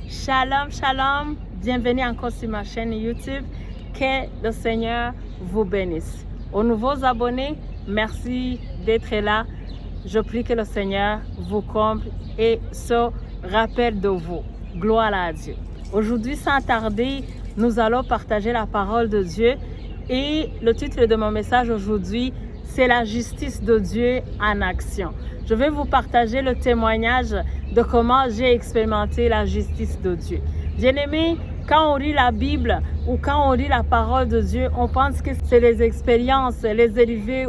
Shalom, shalom. Bienvenue encore sur ma chaîne YouTube. Que le Seigneur vous bénisse. Aux nouveaux abonnés, merci d'être là. Je prie que le Seigneur vous comble et se rappelle de vous. Gloire à Dieu. Aujourd'hui, sans tarder, nous allons partager la parole de Dieu. Et le titre de mon message aujourd'hui, c'est la justice de Dieu en action. Je vais vous partager le témoignage de comment j'ai expérimenté la justice de Dieu. Bien-aimés, quand on lit la Bible ou quand on lit la parole de Dieu, on pense que c'est les expériences, les élevées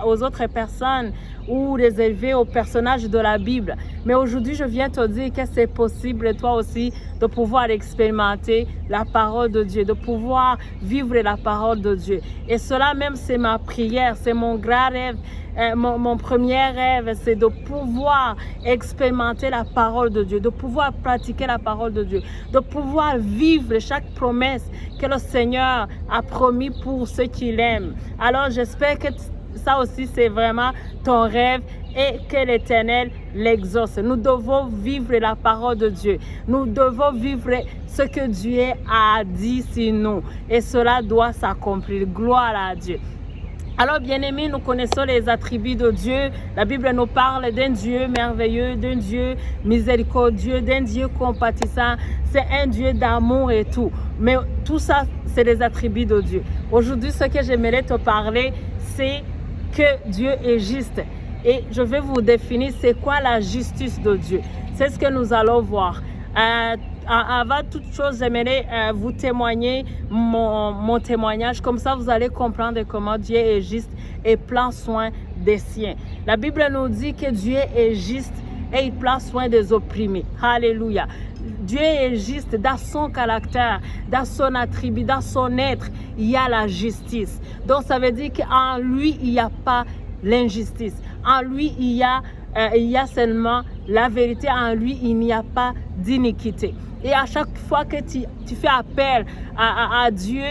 aux autres personnes ou les élever aux personnages de la Bible. Mais aujourd'hui, je viens te dire que c'est possible, toi aussi, de pouvoir expérimenter la parole de Dieu, de pouvoir vivre la parole de Dieu. Et cela même, c'est ma prière, c'est mon grand rêve. Mon premier rêve, c'est de pouvoir expérimenter la parole de Dieu, de pouvoir pratiquer la parole de Dieu, de pouvoir vivre chaque promesse que le Seigneur a promis pour ceux qu'il aime. Alors, j'espère que ça aussi, c'est vraiment ton rêve et que l'Éternel l'exauce. Nous devons vivre la parole de Dieu. Nous devons vivre ce que Dieu a dit sur nous. Et cela doit s'accomplir. Gloire à Dieu. Alors, bien-aimés, nous connaissons les attributs de Dieu. La Bible nous parle d'un Dieu merveilleux, d'un Dieu miséricordieux, d'un Dieu compatissant. C'est un Dieu d'amour et tout. Mais tout ça, c'est les attributs de Dieu. Aujourd'hui, ce que j'aimerais te parler, c'est que Dieu est juste. Et je vais vous définir c'est quoi la justice de Dieu. C'est ce que nous allons voir. Avant toute chose, j'aimerais vous témoigner mon témoignage. Comme ça, vous allez comprendre comment Dieu est juste et prend soin des siens. La Bible nous dit que Dieu est juste et il prend soin des opprimés. Alléluia. Dieu est juste dans son caractère, dans son attribut, dans son être. Il y a la justice. Donc, ça veut dire qu'en lui, il n'y a pas l'injustice. En lui, il y a seulement la vérité. En lui, il n'y a pas d'iniquité. Et à chaque fois que tu fais appel à Dieu,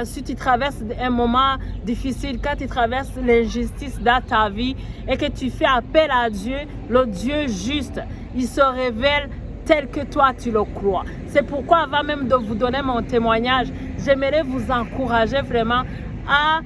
si tu traverses un moment difficile, quand tu traverses l'injustice dans ta vie et que tu fais appel à Dieu, le Dieu juste, il se révèle tel que toi tu le crois. C'est pourquoi avant même de vous donner mon témoignage, j'aimerais vous encourager vraiment à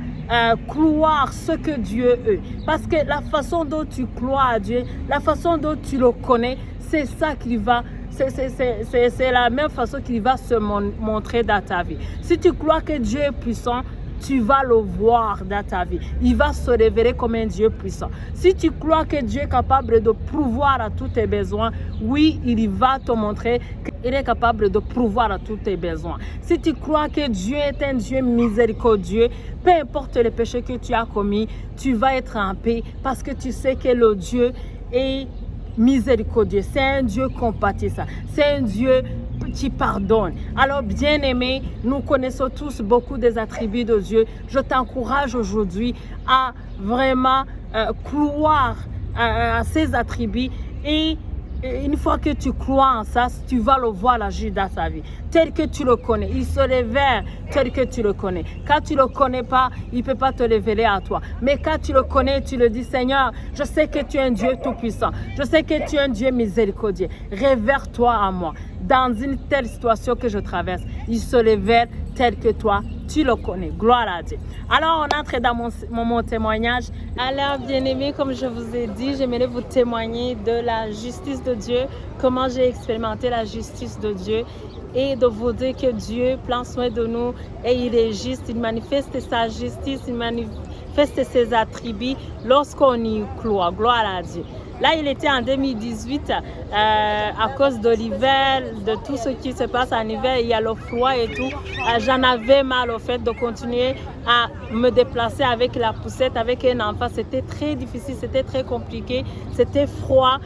croire ce que Dieu est. Parce que la façon dont tu crois à Dieu, la façon dont tu le connais, c'est ça qui va, c'est la même façon qu'il va se montrer dans ta vie. Si tu crois que Dieu est puissant, tu vas le voir dans ta vie. Il va se révéler comme un Dieu puissant. Si tu crois que Dieu est capable de pourvoir à tous tes besoins, oui, il va te montrer qu'il est capable de pourvoir à tous tes besoins. Si tu crois que Dieu est un Dieu miséricordieux, peu importe les péchés que tu as commis, tu vas être en paix parce que tu sais que le Dieu est miséricordieux. C'est un Dieu compatissant. C'est un Dieu qui pardonne. Alors, bien-aimés, nous connaissons tous beaucoup des attributs de Dieu. Je t'encourage aujourd'hui à vraiment croire à ces attributs et une fois que tu crois en ça, tu vas le voir agir dans sa vie. Tel que tu le connais, il se révèle tel que tu le connais. Quand tu ne le connais pas, il ne peut pas te révéler à toi. Mais quand tu le connais, tu le dis, Seigneur, je sais que tu es un Dieu tout-puissant. Je sais que tu es un Dieu miséricordieux. Révèle-toi à moi. Dans une telle situation que je traverse, il se révèle tel que toi, tu le connais. Gloire à Dieu. Alors, on entre dans mon témoignage. Alors, bien-aimés, comme je vous ai dit, j'aimerais vous témoigner de la justice de Dieu, comment j'ai expérimenté la justice de Dieu et de vous dire que Dieu prend soin de nous et il est juste, il manifeste sa justice, il manifeste ses attributs lorsqu'on y croit. Gloire à Dieu. Là, il était en 2018, à cause de l'hiver, de tout ce qui se passe en hiver, il y a le froid et tout. J'en avais mal au fait de continuer à me déplacer avec la poussette, avec un enfant. C'était très difficile, c'était très compliqué, c'était froid.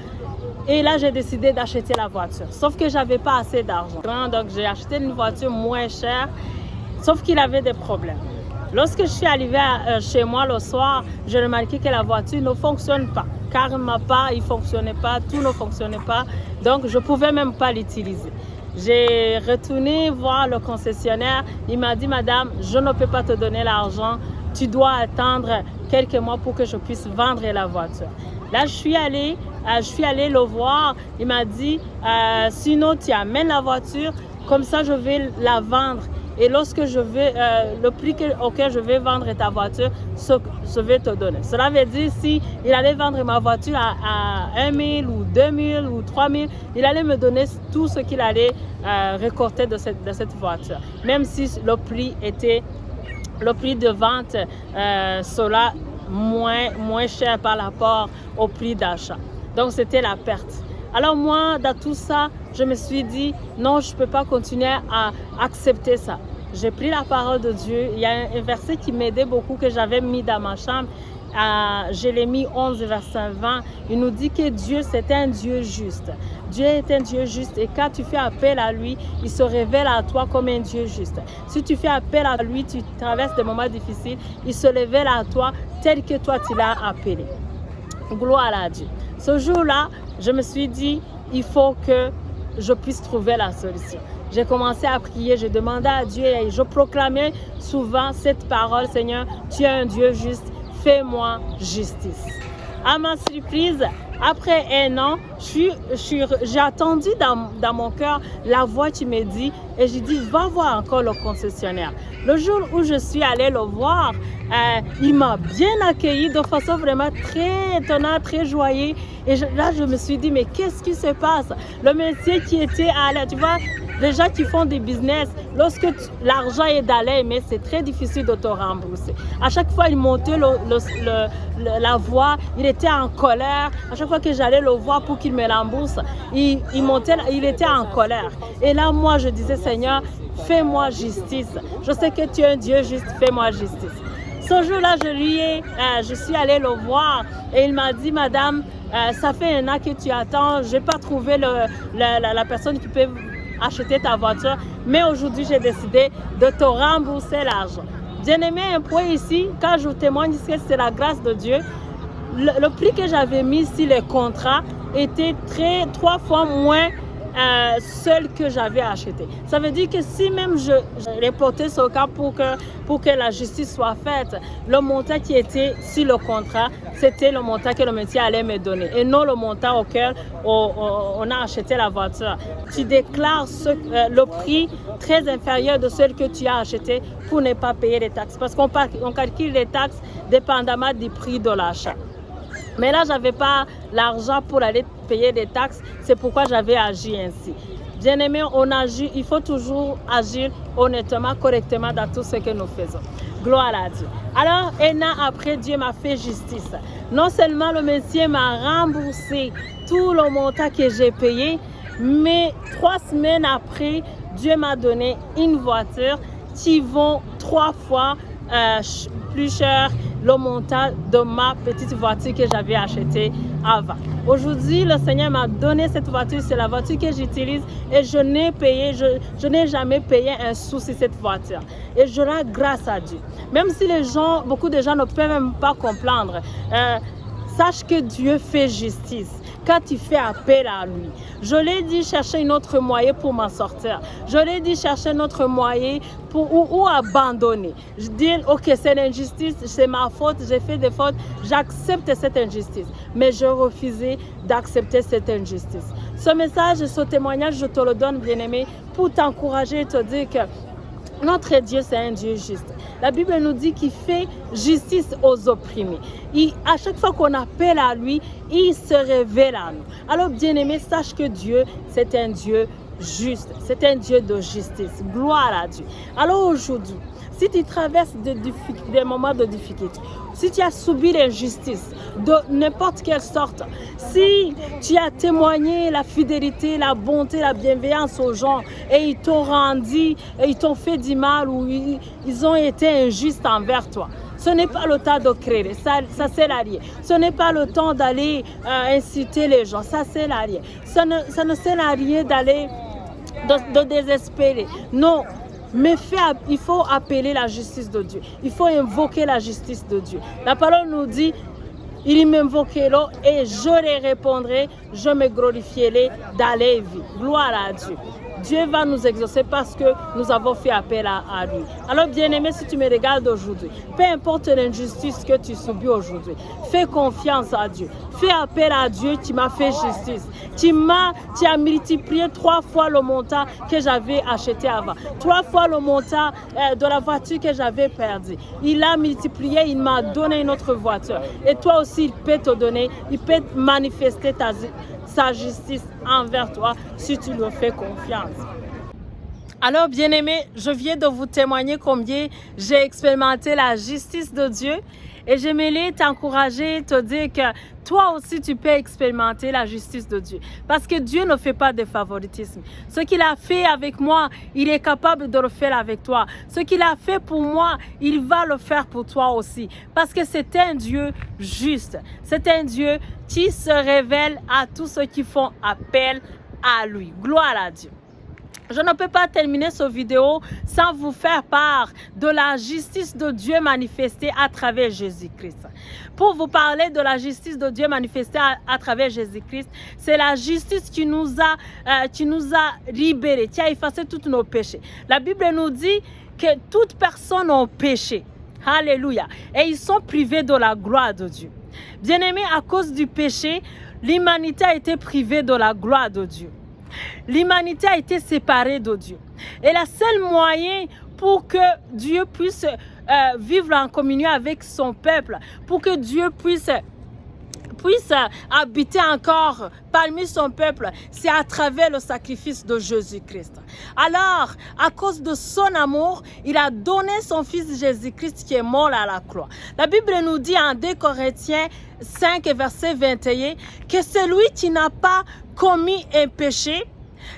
Et là, j'ai décidé d'acheter la voiture. Sauf que je n'avais pas assez d'argent. Donc, j'ai acheté une voiture moins chère, sauf qu'il avait des problèmes. Lorsque je suis arrivée chez moi le soir, j'ai remarqué que la voiture ne fonctionne pas. Car ma part, il ne fonctionnait pas, tout ne fonctionnait pas. Donc, je ne pouvais même pas l'utiliser. J'ai retourné voir le concessionnaire. Il m'a dit, madame, je ne peux pas te donner l'argent. Tu dois attendre quelques mois pour que je puisse vendre la voiture. Là, je suis allée je suis allée le voir. Il m'a dit, sinon tu amènes la voiture, comme ça je vais la vendre. Et lorsque je vais, le prix auquel je vais vendre ta voiture, je vais te donner. Cela veut dire si il allait vendre ma voiture à 1 000 ou 2 000 ou 3 000, il allait me donner tout ce qu'il allait récolter de cette voiture. Même si le prix de vente sera moins cher par rapport au prix d'achat. Donc c'était la perte. Alors moi, dans tout ça, je me suis dit, non, je ne peux pas continuer à accepter ça. J'ai pris la parole de Dieu. Il y a un verset qui m'aidait beaucoup, que j'avais mis dans ma chambre. Je l'ai mis 11, verset 20. Il nous dit que Dieu, c'est un Dieu juste. Dieu est un Dieu juste et quand tu fais appel à lui, il se révèle à toi comme un Dieu juste. Si tu fais appel à lui, tu traverses des moments difficiles, il se révèle à toi tel que toi tu l'as appelé. Gloire à Dieu. Ce jour-là, je me suis dit, il faut que je puisse trouver la solution. J'ai commencé à prier, je demandais à Dieu et je proclamais souvent cette parole, Seigneur, tu es un Dieu juste, fais-moi justice. À ma surprise, après 1 an, j'ai attendu dans mon cœur la voix qui me dit, et j'ai dit, va voir encore le concessionnaire. Le jour où je suis allée le voir, il m'a bien accueilli de façon vraiment très étonnante, très joyeuse. Et là, je me suis dit, mais qu'est-ce qui se passe? Le métier qui était à l'air, tu vois, les gens qui font des business, lorsque l'argent est d'aller, mais c'est très difficile de te rembourser. À chaque fois, il montait la voix, il était en colère. À chaque fois que j'allais le voir pour qu'il me rembourse, il était en colère. Et là, moi, je disais, Seigneur, fais-moi justice. Je sais que tu es un Dieu juste, fais-moi justice. Ce jour-là, je suis allée le voir et il m'a dit, Madame, ça fait 1 an que tu attends, je n'ai pas trouvé la personne qui peut acheter ta voiture, mais aujourd'hui, j'ai décidé de te rembourser l'argent. Bien-aimé, un point ici, quand je vous témoigne que c'est la grâce de Dieu, le prix que j'avais mis sur les contrats était 3 fois moins seul que j'avais acheté. Ça veut dire que si même je reportais ce cas pour que la justice soit faite, le montant qui était sur le contrat, c'était le montant que le métier allait me donner et non le montant auquel on a acheté la voiture. Tu déclares le prix très inférieur de celui que tu as acheté pour ne pas payer les taxes parce qu'on calcule les taxes dépendamment du prix de l'achat. Mais là, je n'avais pas l'argent pour aller payer des taxes. C'est pourquoi j'avais agi ainsi. Bien-aimé, il faut toujours agir honnêtement, correctement dans tout ce que nous faisons. Gloire à Dieu. Alors, 1 an après, Dieu m'a fait justice. Non seulement le métier m'a remboursé tout le montant que j'ai payé, mais 3 semaines après, Dieu m'a donné une voiture qui vaut 3 fois plus cher le montant de ma petite voiture que j'avais achetée avant. Aujourd'hui, le Seigneur m'a donné cette voiture, c'est la voiture que j'utilise et je n'ai jamais payé un sou sur cette voiture. Et je rends grâce à Dieu. Même si beaucoup de gens ne peuvent même pas comprendre, sache que Dieu fait justice quand tu fais appel à lui. Je l'ai dit, chercher un autre moyen pour m'en sortir. Je l'ai dit, chercher un autre moyen ou abandonner. Je dis, ok, c'est l'injustice, c'est ma faute, j'ai fait des fautes, j'accepte cette injustice. Mais je refusais d'accepter cette injustice. Ce message, ce témoignage, je te le donne, bien-aimé, pour t'encourager et te dire que notre Dieu, c'est un Dieu juste. La Bible nous dit qu'il fait justice aux opprimés. À chaque fois qu'on appelle à lui, il se révèle à nous. Alors, bien-aimé, sache que Dieu, c'est un Dieu juste. C'est un Dieu de justice. Gloire à Dieu. Alors aujourd'hui, si tu traverses des moments de difficulté, si tu as subi l'injustice de n'importe quelle sorte, si tu as témoigné la fidélité, la bonté, la bienveillance aux gens et ils t'ont rendu, et ils t'ont fait du mal ou ils ont été injustes envers toi, ce n'est pas le temps de créer, ça sert à rien. Ce n'est pas le temps d'aller inciter les gens, ça sert à rien. Ça ne sert à rien d'aller de désespérer. Non. Mais il faut appeler la justice de Dieu. Il faut invoquer la justice de Dieu. La parole nous dit, ils m'invoqueront et je les répondrai, je me glorifierai dans les vies. Gloire à Dieu. Dieu va nous exaucer parce que nous avons fait appel à lui. Alors bien-aimé, si tu me regardes aujourd'hui, peu importe l'injustice que tu subis aujourd'hui, fais confiance à Dieu. Fais appel à Dieu qui m'a fait justice. Tu as multiplié 3 fois le montant que j'avais acheté avant. 3 fois le montant de la voiture que j'avais perdue. Il a multiplié, il m'a donné une autre voiture. Et toi aussi, il peut te donner, il peut manifester sa justice envers toi si tu lui fais confiance. Alors, bien-aimés, je viens de vous témoigner combien j'ai expérimenté la justice de Dieu et j'aimerais t'encourager, te dire que toi aussi, tu peux expérimenter la justice de Dieu. Parce que Dieu ne fait pas de favoritisme. Ce qu'il a fait avec moi, il est capable de le faire avec toi. Ce qu'il a fait pour moi, il va le faire pour toi aussi. Parce que c'est un Dieu juste. C'est un Dieu qui se révèle à tous ceux qui font appel à lui. Gloire à Dieu. Je ne peux pas terminer cette vidéo sans vous faire part de la justice de Dieu manifestée à travers Jésus-Christ. Pour vous parler de la justice de Dieu manifestée à travers Jésus-Christ, c'est la justice qui nous a libérés, qui a effacé tous nos péchés. La Bible nous dit que toute personne a péché. Alléluia. Et ils sont privés de la gloire de Dieu. Bien-aimés, à cause du péché, l'humanité a été privée de la gloire de Dieu. L'humanité a été séparée de Dieu. Et le seul moyen pour que Dieu puisse vivre en communion avec son peuple, pour que Dieu puisse habiter encore parmi son peuple, c'est à travers le sacrifice de Jésus-Christ. Alors, à cause de son amour, il a donné son fils Jésus-Christ qui est mort à la croix. La Bible nous dit en 2 Corinthiens 5, verset 21, que celui qui n'a pas commis un péché,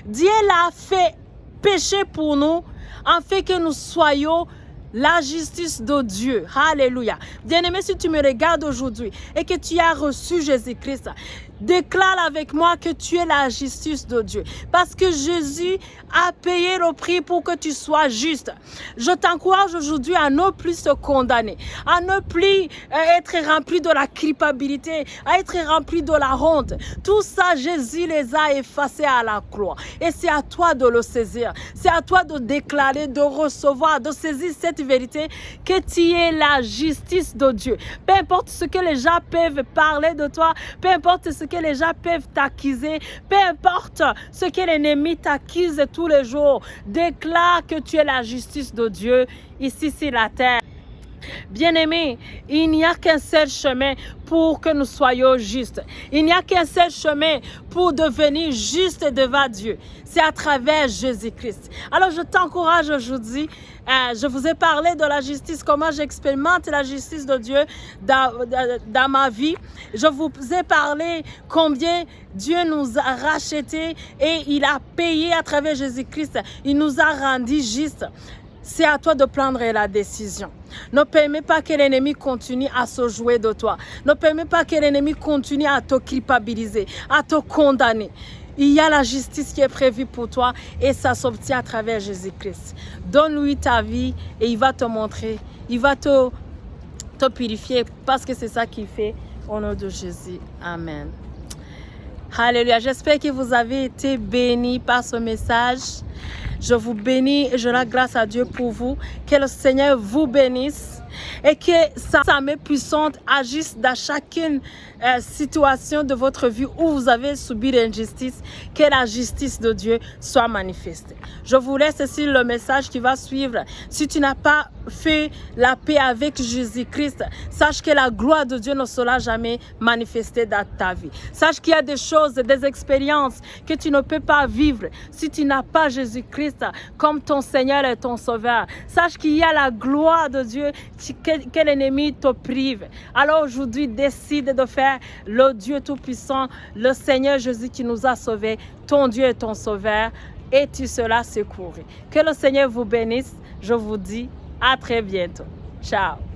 Dieu l'a fait pécher pour nous, en fait que nous soyons la justice de Dieu. Alléluia. Bien-aimé, si tu me regardes aujourd'hui et que tu as reçu Jésus-Christ, déclare avec moi que tu es la justice de Dieu. Parce que Jésus a payé le prix pour que tu sois juste. Je t'encourage aujourd'hui à ne plus se condamner, à ne plus être rempli de la culpabilité, à être rempli de la honte. Tout ça, Jésus les a effacés à la croix. Et c'est à toi de le saisir. C'est à toi de déclarer, de recevoir, de saisir cette vérité que tu es la justice de Dieu. Peu importe ce que les gens peuvent parler de toi, peu importe ce que les gens peuvent t'accuser, peu importe ce que l'ennemi t'accuse tous les jours, déclare que tu es la justice de Dieu ici sur la terre. Bien-aimés, il n'y a qu'un seul chemin pour que nous soyons justes. Il n'y a qu'un seul chemin pour devenir juste devant Dieu. C'est à travers Jésus-Christ. Alors, je t'encourage aujourd'hui. Je vous ai parlé de la justice, comment j'expérimente la justice de Dieu dans ma vie. Je vous ai parlé combien Dieu nous a rachetés et il a payé à travers Jésus-Christ. Il nous a rendus justes. C'est à toi de prendre la décision. Ne permets pas que l'ennemi continue à se jouer de toi. Ne permets pas que l'ennemi continue à te culpabiliser, à te condamner. Il y a la justice qui est prévue pour toi et ça s'obtient à travers Jésus-Christ. Donne-lui ta vie et il va te montrer, il va te purifier parce que c'est ça qu'il fait au nom de Jésus. Amen. Alléluia. J'espère que vous avez été bénis par ce message. Je vous bénis et je rends grâce à Dieu pour vous. Que le Seigneur vous bénisse et que sa main puissante agisse dans chacune situation de votre vie où vous avez subi l'injustice. Que la justice de Dieu soit manifestée. Je vous laisse ici le message qui va suivre. Si tu n'as pas fait la paix avec Jésus-Christ, sache que la gloire de Dieu ne sera jamais manifestée dans ta vie. Sache qu'il y a des choses, des expériences que tu ne peux pas vivre si tu n'as pas Jésus-Christ comme ton Seigneur et ton Sauveur. Sache qu'il y a la gloire de Dieu que l'ennemi te prive. Alors aujourd'hui, décide de faire le Dieu Tout-Puissant, le Seigneur Jésus qui nous a sauvés, ton Dieu et ton Sauveur, et tu seras secouru. Que le Seigneur vous bénisse. Je vous dis à très bientôt. Ciao.